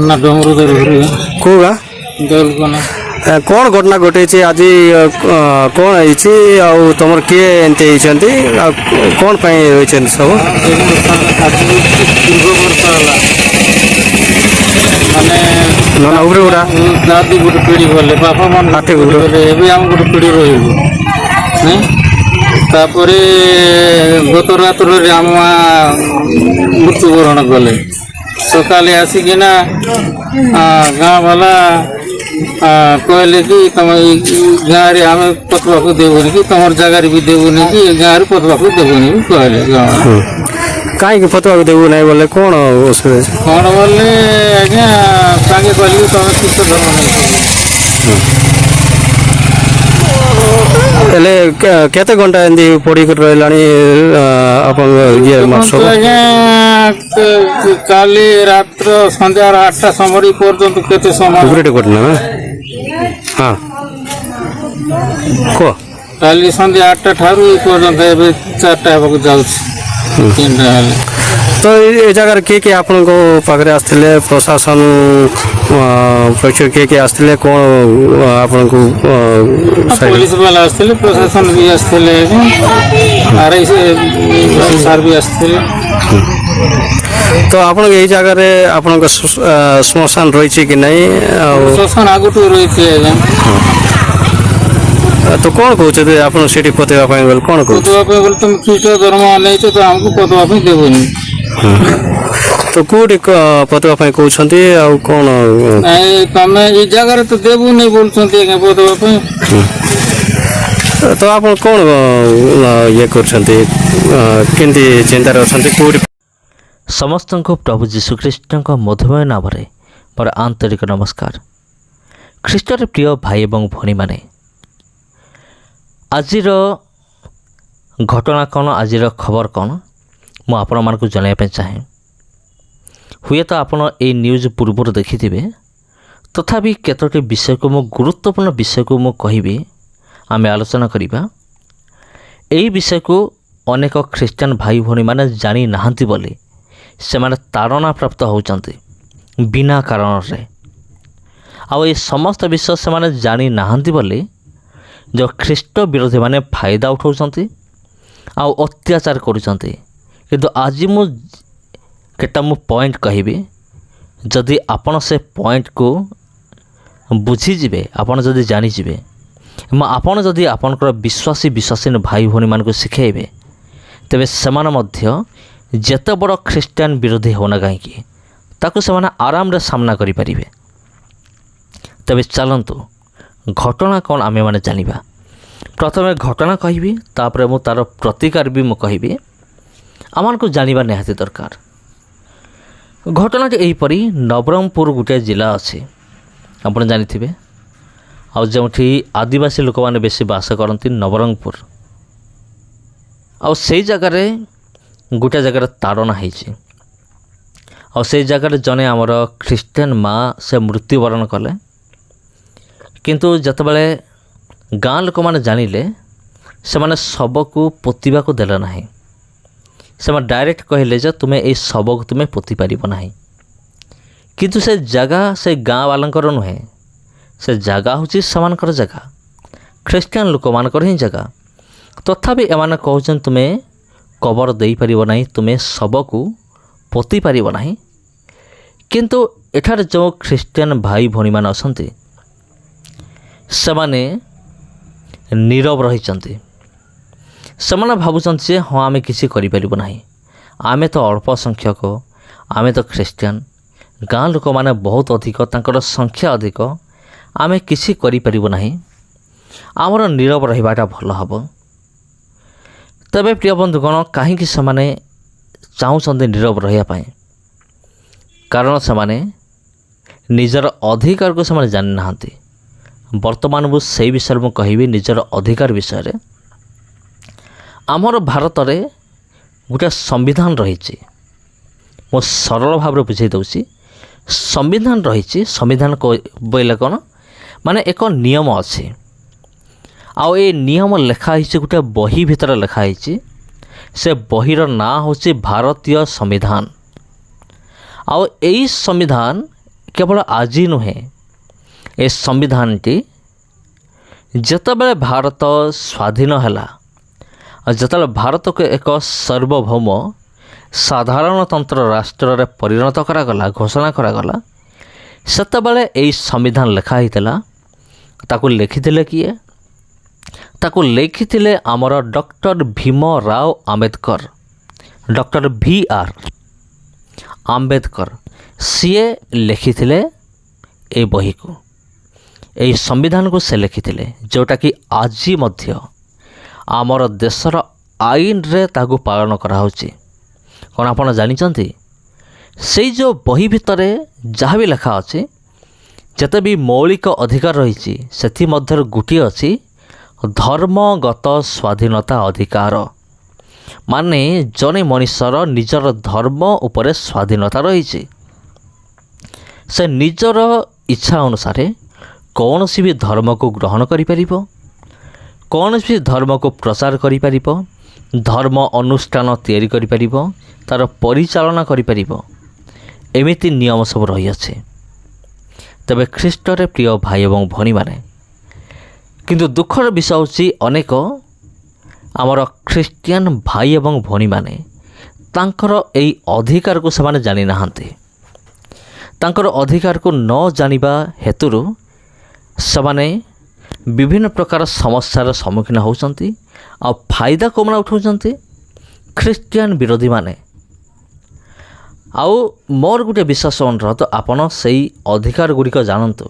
ନା ଡମରୁ ଧରି କେଉଁ ଗାଁ? ଦେଉଲକନା। କ'ଣ ଘଟଣା ଘଟେଇଛି ଆଜି? କ'ଣ ହେଇଛି ଆଉ ତୁମର କିଏ ଏମିତି ହେଇଛନ୍ତି ଆଉ କ'ଣ ପାଇଁ ରହିଛନ୍ତି ସବୁ? ଆଜି ଦୀର୍ଘ ବର୍ଷ ହେଲା ମାନେ ନନା ଉପରେ ଗୁଡ଼ା ଦାଦି ଗୋଟେ ପିଢ଼ି ଗଲେ, ବାପା ମାନେ ଷାଠିଏ ଗୋଟେ ଗୁଣ୍ଠ। ଗଲେ, ଏବେ ଆମେ ଗୋଟେ ପିଢ଼ି ରହିଲୁ ନାଇଁ। ତାପରେ ଗତ ରାତ୍ରରେ ଆମ ମା ମୃତ୍ୟୁବରଣ କଲେ। ସକାଳେ ଆସିକିନା ଗାଁ ବାଲା କହିଲେ କି ତମ ଏଇ ଗାଁରେ ଆମେ ପତବାକୁ ଦେବୁନି କି ତମର ଜାଗାରେ ବି ଦେବୁନି କି ଏ ଗାଁରେ ପତବାକୁ ଦେବୁନି ବି କହିଲେ ଗାଁ କାହିଁକି ଫତବାକୁ ଦେବୁ ନାହିଁ ବୋଲେ କ'ଣ ଅସୁବିଧା ଅଛି? କ'ଣ ବୋଲେ ଆଜ୍ଞା ତାଙ୍କେ କହିଲେ କି ତମେ ଖ୍ରୀଷ୍ଟ ଧର୍ମ ନେଇଛ। ହେଲେ କେତେ ଘଣ୍ଟା ଏମିତି ପଡ଼ିକରି ରହିଲାଣି ଆପଣଙ୍କ ଇଏ ମାସ? ଆଜ୍ଞା କାଲି ରାତ୍ର ସନ୍ଧ୍ୟାର 8ଟା ସମୟ ପର୍ଯ୍ୟନ୍ତ କେତେ ସମୟ ଗୋଟେ ଘଟଣା ନା? ହଁ କୁହ। କାଲି ସନ୍ଧ୍ୟା 8ଟା ଠାରୁ ଏ ପର୍ଯ୍ୟନ୍ତ ଏବେ 4ଟା ହେବାକୁ ଯାଉଛି 3ଟା ହେଲେ। ତ ଏ ଜାଗାରେ କିଏ କିଏ ଆପଣଙ୍କ ପାଖରେ ଆସିଥିଲେ? ପ୍ରଶାସନ ପକ୍ଷରୁ କିଏ କିଏ ଆସିଥିଲେ? କ'ଣ ଆପଣଙ୍କୁ ପୋଲିସ ବାଲା ଆସିଥିଲେ, ପ୍ରଶାସନ ବି ଆସିଥିଲେ, RI ସାର୍ ବି ଆସିଥିଲେ। ତ ଆପଣଙ୍କ ଏଇ ଜାଗାରେ ଆପଣଙ୍କ ଶ୍ମଶାନ ରହିଛି କି ନାହିଁ? ଆଉ ଶ୍ମଶାନ ଆଗଠୁ ରହିଛି ଆଜ୍ଞା। ତ କ'ଣ କହୁଛନ୍ତି ଆପଣ ସେଠି ପୋତେଇବା ପାଇଁ ବୋଲି କ'ଣ କହୁଛନ୍ତି? ପୋତବା ପାଇଁ ବୋଲେ ତମେ ଖ୍ରୀଷ୍ଟ ଧର୍ମ ନେଇଛ ତ ଆମକୁ ପୋତବା ପାଇଁ ଦେବୁନି। ତ କେଉଁଠି ପୋତେଇବା ପାଇଁ କହୁଛନ୍ତି ଆଉ କ'ଣ? ନାଇଁ ତମେ ଏଇ ଜାଗାରେ ତ ଦେବୁନି ବୋଲୁଛନ୍ତି ଆଜ୍ଞା ପୋତବା ପାଇଁ। ତ ଆପଣ କ'ଣ ଇଏ କରୁଛନ୍ତି? କେମିତି ଚିନ୍ତାରେ ଅଛନ୍ତି? କେଉଁଠି? ସମସ୍ତଙ୍କୁ ପ୍ରଭୁ ଯୀଶୁଖ୍ରୀଷ୍ଟଙ୍କ ମଧୁମୟ ନାମରେ ମୋର ଆନ୍ତରିକ ନମସ୍କାର। ଖ୍ରୀଷ୍ଟରେ ପ୍ରିୟ ଭାଇ ଏବଂ ଭଉଣୀମାନେ, ଆଜିର ଘଟଣା କ'ଣ, ଆଜିର ଖବର କ'ଣ, ମୁଁ ଆପଣମାନଙ୍କୁ ଜଣାଇବା ପାଇଁ ଚାହେଁ। ହୁଏତ ଆପଣ ଏଇ ନ୍ୟୁଜ୍ ପୂର୍ବରୁ ଦେଖିଥିବେ, ତଥାପି କେତୋଟି ବିଷୟକୁ ଗୁରୁତ୍ୱପୂର୍ଣ୍ଣ ବିଷୟକୁ ମୁଁ କହିବି, ଆମେ ଆଲୋଚନା କରିବା। ଏହି ବିଷୟକୁ ଅନେକ ଖ୍ରୀଷ୍ଟିଆନ ଭାଇ ଭଉଣୀମାନେ ଜାଣି ନାହାନ୍ତି ବୋଲି ସେମାନେ ତାଡ଼ନା ପ୍ରାପ୍ତ ହେଉଛନ୍ତି ବିନା କାରଣରେ। ଆଉ ଏ ସମସ୍ତ ବିଷୟ ସେମାନେ ଜାଣି ନାହାନ୍ତି ବୋଲି ଯେଉଁ ଖ୍ରୀଷ୍ଟ ବିରୋଧୀମାନେ ଫାଇଦା ଉଠାଉଛନ୍ତି ଆଉ ଅତ୍ୟାଚାର କରୁଛନ୍ତି। କିନ୍ତୁ ଆଜି କେଟା ପଏଣ୍ଟ କହିବି, ଯଦି ଆପଣ ସେ ପଏଣ୍ଟକୁ ବୁଝିଯିବେ, ଆପଣ ଯଦି ଜାଣିଯିବେ ଏବଂ ଆପଣ ଯଦି ଆପଣଙ୍କର ବିଶ୍ୱାସୀନ ଭାଇ ଭଉଣୀମାନଙ୍କୁ ଶିଖାଇବେ, ତେବେ ସେମାନେ ମଧ୍ୟ ଯେତେ ବଡ଼ ଖ୍ରୀଷ୍ଟିଆନ ବିରୋଧୀ ହେଉନା କାହିଁକି ତାକୁ ସେମାନେ ଆରାମରେ ସାମ୍ନା କରିପାରିବେ। ତେବେ ଚାଲନ୍ତୁ ଘଟଣା କ'ଣ ଆମେମାନେ ଜାଣିବା। ପ୍ରଥମେ ଘଟଣା କହିବି, ତାପରେ ମୁଁ ତା'ର ପ୍ରତିକାର ବି ମୁଁ କହିବି। ଆମମାନଙ୍କୁ ଜାଣିବା ନିହାତି ଦରକାର। ଘଟଣାଟି ଏହିପରି, ନବରଙ୍ଗପୁର ଗୋଟିଏ ଜିଲ୍ଲା ଅଛି, ଆପଣ ଜାଣିଥିବେ, ଆଉ ଯେଉଁଠି ଆଦିବାସୀ ଲୋକମାନେ ବେଶୀ ବାସ କରନ୍ତି, ନବରଙ୍ଗପୁର। ଆଉ ସେଇ ଜାଗାରେ ଗୋଟିଏ ଜାଗାରେ ତାଡ଼ନା ହେଇଛି। ଆଉ ସେଇ ଜାଗାରେ ଜଣେ ଆମର ଖ୍ରୀଷ୍ଟିଆନ ମା ସେ ମୃତ୍ୟୁବରଣ କଲେ। କିନ୍ତୁ ଯେତେବେଳେ ଗାଁ ଲୋକମାନେ ଜାଣିଲେ, ସେମାନେ ଶବକୁ ପୋତିବାକୁ ଦେଲେ ନାହିଁ। ସେମାନେ ଡାଇରେକ୍ଟ କହିଲେ ଯେ ତୁମେ ଏଇ ଶବକୁ ତୁମେ ପୋତି ପାରିବ ନାହିଁ। କିନ୍ତୁ ସେ ଜାଗା ସେ ଗାଁ ବାଲାଙ୍କର ନୁହେଁ, ସେ ଜାଗା ହେଉଛି ସେମାନଙ୍କର ଜାଗା, ଖ୍ରୀଷ୍ଟିଆନ ଲୋକମାନଙ୍କର ହିଁ ଜାଗା। ତଥାପି ଏମାନେ କହୁଛନ୍ତି ତୁମେ କବର ଦେଇପାରିବ ନାହିଁ, ତୁମେ ଶବକୁ ପୋତି ପାରିବ ନାହିଁ। କିନ୍ତୁ ଏଠାରେ ଯେଉଁ ଖ୍ରୀଷ୍ଟିଆନ ଭାଇ ଭଉଣୀମାନେ ଅଛନ୍ତି, ସେମାନେ ନୀରବ ରହିଛନ୍ତି। ସେମାନେ ଭାବୁଛନ୍ତି ଯେ ହଁ ଆମେ କିଛି କରିପାରିବୁ ନାହିଁ, ଆମେ ତ ଅଳ୍ପ ସଂଖ୍ୟକ, ଆମେ ତ ଖ୍ରୀଷ୍ଟିଆନ, ଗାଁ ଲୋକମାନେ ବହୁତ ଅଧିକ, ତାଙ୍କର ସଂଖ୍ୟା ଅଧିକ, ଆମେ କିଛି କରିପାରିବୁ ନାହିଁ, ଆମର ନୀରବ ରହିବାଟା ଭଲ ହେବ। ତେବେ ପ୍ରିୟ ବନ୍ଧୁଗଣ, କାହିଁକି ସେମାନେ ଚାହୁଁଛନ୍ତି ନୀରବ ରହିବା ପାଇଁ? କାରଣ ସେମାନେ ନିଜର ଅଧିକାରକୁ ସେମାନେ ଜାଣିନାହାନ୍ତି। ବର୍ତ୍ତମାନ ମୁଁ ସେଇ ବିଷୟରେ ମୁଁ କହିବି, ନିଜର ଅଧିକାର ବିଷୟରେ। ଆମର ଭାରତରେ ଗୋଟେ ସମ୍ବିଧାନ ରହିଛି, ମୁଁ ସରଳ ଭାବରେ ବୁଝାଇ ଦେଉଛି। ସମ୍ବିଧାନ ରହିଛି, ସମ୍ବିଧାନ ବୋଇଲେ କ'ଣ, ମାନେ ଏକ ନିୟମ ଅଛି। ଆଉ ଏ ନିୟମ ଲେଖା ହେଇଛି ଗୋଟେ ବହି ଭିତରେ ଲେଖା ହେଇଛି। ସେ ବହିର ନାଁ ହେଉଛି ଭାରତୀୟ ସମ୍ବିଧାନ। ଆଉ ଏଇ ସମ୍ବିଧାନ କେବଳ ଆଜି ନୁହେଁ, ଏ ସମ୍ବିଧାନଟି ଯେତେବେଳେ ଭାରତ ସ୍ୱାଧୀନ ହେଲା ଆଉ ଯେତେବେଳେ ଭାରତକୁ ଏକ ସାର୍ବଭୌମ ସାଧାରଣତନ୍ତ୍ର ରାଷ୍ଟ୍ରରେ ପରିଣତ କରାଗଲା, ଘୋଷଣା କରାଗଲା, ସେତେବେଳେ ଏହି ସମ୍ବିଧାନ ଲେଖା ହେଇଥିଲା। ତାକୁ ଲେଖିଥିଲେ କିଏ? ତାକୁ ଲେଖିଥିଲେ ଆମର doctor Bhim Rao Ambedkar, doctor VR Ambedkar. ସିଏ ଲେଖିଥିଲେ এই ବହିକୁ, ଏହି ସମ୍ବିଧାନକୁ ସେ ଲେଖିଥିଲେ, ଯେଉଁଟାକି ଆଜି ମଧ୍ୟ ଆମର ଦେଶର ଆଇନରେ ତାକୁ ପାଳନ କରାହେଉଛି। କ'ଣ ଆପଣ ଜାଣିଛନ୍ତି? ସେଇ ଯେଉଁ ବହି ଭିତରେ ଯାହା ବି ଲେଖା ଅଛି, ଯେତେ ବି ମୌଳିକ ଅଧିକାର ରହିଛି, ସେଥିମଧ୍ୟରୁ ଗୋଟିଏ ଅଛି ଧର୍ମଗତ ସ୍ୱାଧୀନତା ଅଧିକାର। ମାନେ ଜଣେ ମଣିଷର ନିଜର ଧର୍ମ ଉପରେ ସ୍ୱାଧୀନତା ରହିଛି। ସେ ନିଜର ଇଚ୍ଛା ଅନୁସାରେ କୌଣସି ବି ଧର୍ମକୁ ଗ୍ରହଣ କରିପାରିବ, କୌଣସି ବି ଧର୍ମକୁ ପ୍ରଚାର କରିପାରିବ, ଧର୍ମ ଅନୁଷ୍ଠାନ ତିଆରି କରିପାରିବ, ତା'ର ପରିଚାଳନା କରିପାରିବ। ଏମିତି ନିୟମ ସବୁ ରହିଅଛି। ତେବେ ଖ୍ରୀଷ୍ଟରେ ପ୍ରିୟ ଭାଇ ଏବଂ ଭଉଣୀମାନେ, କିନ୍ତୁ ଦୁଃଖର ବିଷୟ ହେଉଛି ଅନେକ ଆମର ଖ୍ରୀଷ୍ଟିଆନ ଭାଇ ଏବଂ ଭଉଣୀମାନେ ତାଙ୍କର ଏହି ଅଧିକାରକୁ ସେମାନେ ଜାଣିନାହାନ୍ତି। ତାଙ୍କର ଅଧିକାରକୁ ନ ଜାଣିବା ହେତୁରୁ ସେମାନେ ବିଭିନ୍ନ ପ୍ରକାର ସମସ୍ୟାର ସମ୍ମୁଖୀନ ହେଉଛନ୍ତି। ଆଉ ଫାଇଦା କେଉଁମାନେ ଉଠାଉଛନ୍ତି? ଖ୍ରୀଷ୍ଟିଆନ ବିରୋଧୀମାନେ। ଆଉ ମୋର ଗୋଟିଏ ବିଶ୍ୱାସ ଅନୁରୋଧ, ଆପଣ ସେଇ ଅଧିକାର ଗୁଡ଼ିକ ଜାଣନ୍ତୁ,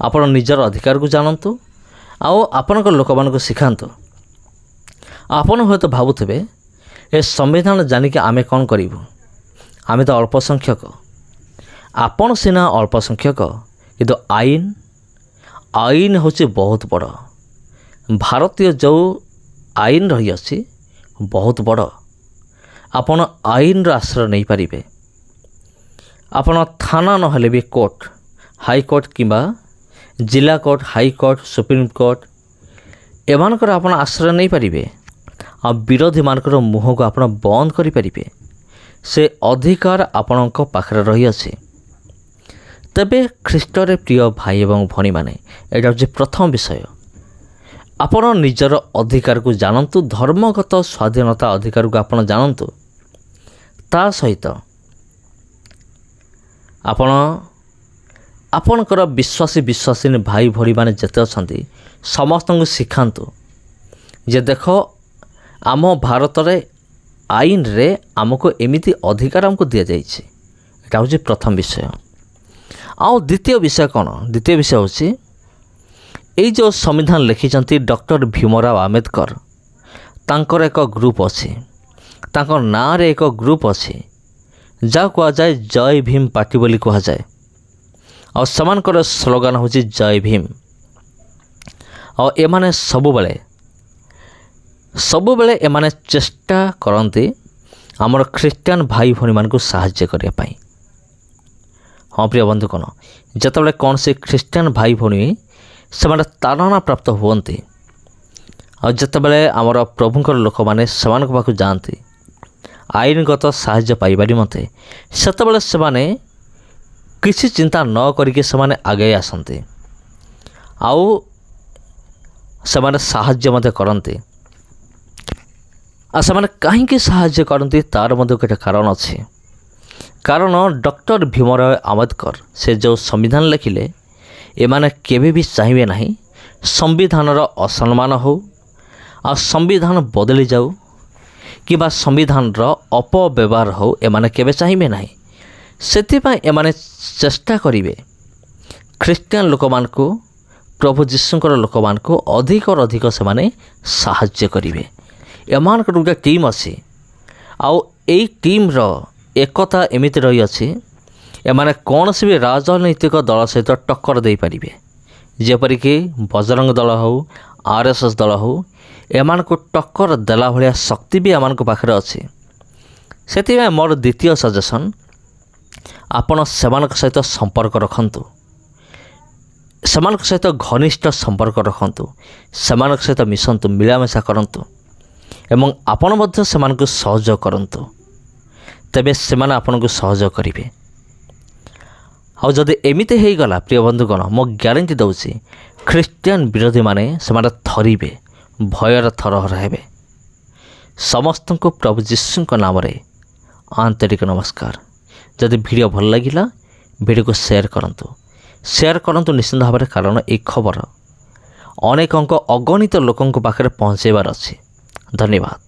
ଆପଣ ନିଜର ଅଧିକାରକୁ ଜାଣନ୍ତୁ, ଆଉ ଆପଣଙ୍କ ଲୋକମାନଙ୍କୁ ଶିଖାନ୍ତୁ। ଆପଣ ହୁଏତ ଭାବୁଥିବେ ଏ ସମ୍ବିଧାନ ଜାଣିକି ଆମେ କ'ଣ କରିବୁ? ଆମେ ତ ଅଳ୍ପ ସଂଖ୍ୟକ। ଆପଣ ସିନା ଅଳ୍ପ ସଂଖ୍ୟକ, କିନ୍ତୁ ଆଇନ ହେଉଛି ବହୁତ ବଡ଼। ଭାରତୀୟ ଯେଉଁ ଆଇନ ରହିଅଛି ବହୁତ ବଡ଼। ଆପଣ ଆଇନର ଆଶ୍ରୟ ନେଇପାରିବେ। ଆପଣ ଥାନା ନହେଲେ ବି କୋର୍ଟ, ହାଇକୋର୍ଟ କିମ୍ବା ଜିଲ୍ଲା କୋର୍ଟ, ହାଇକୋର୍ଟ, ସୁପ୍ରିମକୋର୍ଟ, ଏମାନଙ୍କର ଆପଣ ଆଶ୍ରୟ ନେଇପାରିବେ। ଆଉ ବିରୋଧୀମାନଙ୍କର ମୁହଁକୁ ଆପଣ ବନ୍ଦ କରିପାରିବେ। ସେ ଅଧିକାର ଆପଣଙ୍କ ପାଖରେ ରହିଅଛି। ତେବେ ଖ୍ରୀଷ୍ଟରେ ପ୍ରିୟ ଭାଇ ଏବଂ ଭଉଣୀମାନେ, ଏଇଟା ହେଉଛି ପ୍ରଥମ ବିଷୟ। ଆପଣ ନିଜର ଅଧିକାରକୁ ଜାଣନ୍ତୁ, ଧର୍ମଗତ ସ୍ୱାଧୀନତା ଅଧିକାରକୁ ଆପଣ ଜାଣନ୍ତୁ। ତା ସହିତ ଆପଣ ଆପଣଙ୍କର ବିଶ୍ୱାସିନୀ ଭାଇ ଭଉଣୀମାନେ ଯେତେ ଅଛନ୍ତି ସମସ୍ତଙ୍କୁ ଶିଖାନ୍ତୁ ଯେ ଦେଖ, ଆମ ଭାରତରେ ଆଇନରେ ଆମକୁ ଏମିତି ଅଧିକାର ଆମକୁ ଦିଆଯାଇଛି। ଏଇଟା ହେଉଛି ପ୍ରଥମ ବିଷୟ। ଆଉ ଦ୍ୱିତୀୟ ବିଷୟ କ'ଣ? ଦ୍ୱିତୀୟ ବିଷୟ ହେଉଛି ଏଇ ଯେଉଁ ସମ୍ବିଧାନ ଲେଖିଛନ୍ତି ଡକ୍ଟର ଭୀମରାଓ ଆମ୍ବେଦକର, ତାଙ୍କର ଏକ ଗ୍ରୁପ୍ ଅଛି, ତାଙ୍କ ନାଁରେ ଏକ ଗ୍ରୁପ୍ ଅଛି, ଯାହା କୁହାଯାଏ ଜୟ ଭୀମ ପାର୍ଟି ବୋଲି କୁହାଯାଏ। ଆଉ ସେମାନଙ୍କର ସ୍ଲୋଗାନ ହେଉଛି ଜୟ ଭୀମ। ଆଉ ଏମାନେ ସବୁବେଳେ ଏମାନେ ଚେଷ୍ଟା କରନ୍ତି ଆମର ଖ୍ରୀଷ୍ଟିଆନ ଭାଇ ଭଉଣୀମାନଙ୍କୁ ସାହାଯ୍ୟ କରିବା ପାଇଁ। ହଁ ପ୍ରିୟ ବନ୍ଧୁଗଣ, ଯେତେବେଳେ କୌଣସି ଖ୍ରୀଷ୍ଟିଆନ ଭାଇ ଭଉଣୀ ସେମାନେ ତାଡ଼ନା ପ୍ରାପ୍ତ ହୁଅନ୍ତି, ଆଉ ଯେତେବେଳେ ଆମର ପ୍ରଭୁଙ୍କର ଲୋକମାନେ ସେମାନଙ୍କ ପାଖକୁ ଯାଆନ୍ତି ଆଇନଗତ ସାହାଯ୍ୟ ପାଇବା ନିମନ୍ତେ, ସେତେବେଳେ ସେମାନେ କିଛି ଚିନ୍ତା ନ କରିକି ସେମାନେ ଆଗେଇ ଆସନ୍ତି। ଆଉ ସେମାନେ ସାହାଯ୍ୟ ମଧ୍ୟ କରନ୍ତି। ଆଉ ସେମାନେ କାହିଁକି ସାହାଯ୍ୟ କରନ୍ତି ତା'ର ମଧ୍ୟ ଗୋଟେ କାରଣ ଅଛି। କାରଣ ଡକ୍ଟର ଭୀମରାଓ ଆମ୍ବେଦକର ସେ ଯେଉଁ ସମ୍ବିଧାନ ଲେଖିଲେ, ଏମାନେ କେବେ ବି ଚାହିଁବେ ନାହିଁ ସମ୍ବିଧାନର ଅସମ୍ମାନ ହେଉ, ଆଉ ସମ୍ବିଧାନ ବଦଳି ଯାଉ, କିମ୍ବା ସମ୍ବିଧାନର ଅପବ୍ୟବହାର ହେଉ, ଏମାନେ କେବେ ଚାହିଁବେ ନାହିଁ। ସେଥିପାଇଁ ଏମାନେ ଚେଷ୍ଟା କରିବେ ଖ୍ରୀଷ୍ଟିଆନ ଲୋକମାନଙ୍କୁ, ପ୍ରଭୁ ଯୀଶୁଙ୍କର ଲୋକମାନଙ୍କୁ ଅଧିକରୁ ଅଧିକ ସେମାନେ ସାହାଯ୍ୟ କରିବେ। ଏମାନଙ୍କର ଗୋଟେ ଟିମ୍ ଅଛି। ଆଉ ଏଇ ଟିମ୍ର ଏକତା ଏମିତି ରହିଅଛି, ଏମାନେ କୌଣସି ବି ରାଜନୈତିକ ଦଳ ସହିତ ଟକ୍କର ଦେଇପାରିବେ। ଯେପରିକି ବଜରଙ୍ଗ ଦଳ ହେଉ, RSS ଦଳ ହେଉ, ଏମାନଙ୍କୁ ଟକ୍କର ଦେଲା ଭଳିଆ ଶକ୍ତି ବି ଏମାନଙ୍କ ପାଖରେ ଅଛି। ସେଥିପାଇଁ ମୋର ଦ୍ୱିତୀୟ ସଜେସନ୍, ଆପଣ ସେମାନଙ୍କ ସହିତ ସମ୍ପର୍କ ରଖନ୍ତୁ, ସେମାନଙ୍କ ସହିତ ଘନିଷ୍ଠ ସମ୍ପର୍କ ରଖନ୍ତୁ, ସେମାନଙ୍କ ସହିତ ମିଶନ୍ତୁ, ମିଳାମିଶା କରନ୍ତୁ, ଏବଂ ଆପଣ ମଧ୍ୟ ସେମାନଙ୍କୁ ସହଯୋଗ କରନ୍ତୁ। ତେବେ ସେମାନେ ଆପଣଙ୍କୁ ସହଯୋଗ କରିବେ। ଆଉ ଯଦି ଏମିତି ହେଇଗଲା ପ୍ରିୟ ବନ୍ଧୁଗଣ, ମୁଁ ଗ୍ୟାରେଣ୍ଟି ଦେଉଛି ଖ୍ରୀଷ୍ଟିଆନ ବିରୋଧୀମାନେ ସେମାନେ ଥରିବେ, ଭୟର ଥରହର ହେବେ। ସମସ୍ତଙ୍କୁ ପ୍ରଭୁ ଯୀଶୁଙ୍କ ନାମରେ ଆନ୍ତରିକ ନମସ୍କାର। ଯଦି ଭିଡ଼ିଓ ଭଲ ଲାଗିଲା ଭିଡ଼ିଓକୁ ସେୟାର କରନ୍ତୁ ନିଶ୍ଚିନ୍ତ ଭାବରେ, କାରଣ ଏହି ଖବର ଅନେକଙ୍କ ଅଗଣିତ ଲୋକଙ୍କ ପାଖରେ ପହଞ୍ଚାଇବାର ଅଛି। ଧନ୍ୟବାଦ।